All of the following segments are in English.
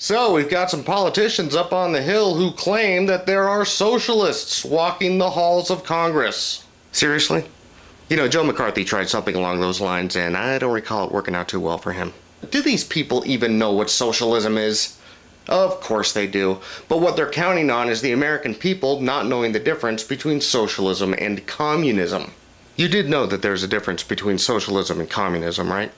So we've got some politicians up on the Hill who claim that there are socialists walking the halls of Congress. Seriously? You know, Joe McCarthy tried something along those lines, and I don't recall it working out too well for him. Do these people even know what socialism is? Of course they do, but what they're counting on is the American people not knowing the difference between socialism and communism. You did know that there's a difference between socialism and communism, right?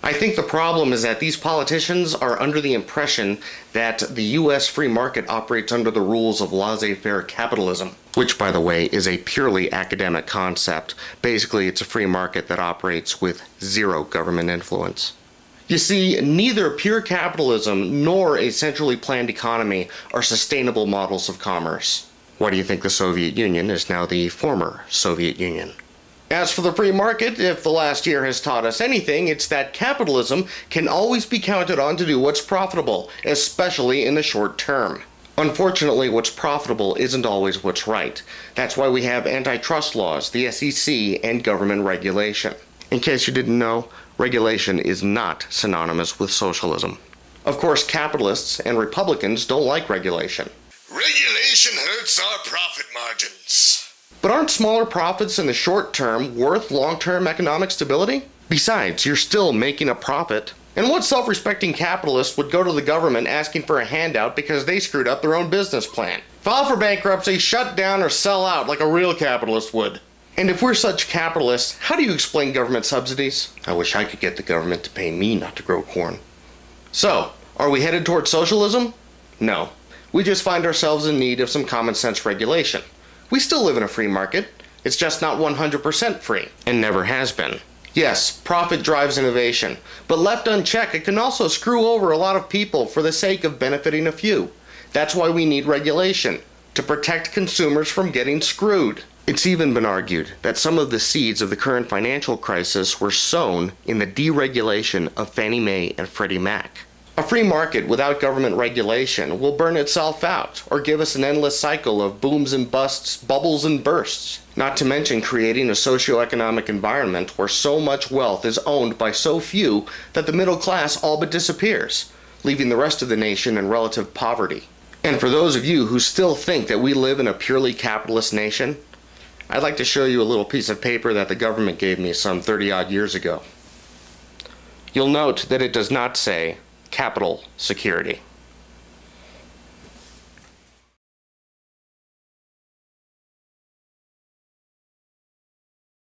I think the problem is that these politicians are under the impression that the US free market operates under the rules of laissez-faire capitalism, which, by the way, is a purely academic concept. Basically, it's a free market that operates with zero government influence. You see, neither pure capitalism nor a centrally planned economy are sustainable models of commerce. Why do you think the Soviet Union is now the former Soviet Union? As for the free market, if the last year has taught us anything, it's that capitalism can always be counted on to do what's profitable, especially in the short term. Unfortunately, what's profitable isn't always what's right. That's why we have antitrust laws, the SEC, and government regulation. In case you didn't know, regulation is not synonymous with socialism. Of course, capitalists and Republicans don't like regulation. Regulation hurts our profit margins. But aren't smaller profits in the short term worth long-term economic stability? Besides, you're still making a profit. And what self-respecting capitalist would go to the government asking for a handout because they screwed up their own business plan? File for bankruptcy, shut down, or sell out like a real capitalist would. And if we're such capitalists, how do you explain government subsidies? I wish I could get the government to pay me not to grow corn. So, are we headed toward socialism? No. We just find ourselves in need of some common sense regulation. We still live in a free market. It's just not 100% free, and never has been. Yes, profit drives innovation, but left unchecked, it can also screw over a lot of people for the sake of benefiting a few. That's why we need regulation, to protect consumers from getting screwed. It's even been argued that some of the seeds of the current financial crisis were sown in the deregulation of Fannie Mae and Freddie Mac. A free market without government regulation will burn itself out, or give us an endless cycle of booms and busts, bubbles and bursts. Not to mention creating a socio-economic environment where so much wealth is owned by so few that the middle class all but disappears, leaving the rest of the nation in relative poverty. And for those of you who still think that we live in a purely capitalist nation, I'd like to show you a little piece of paper that the government gave me some 30-odd years ago. You'll note that it does not say capital security.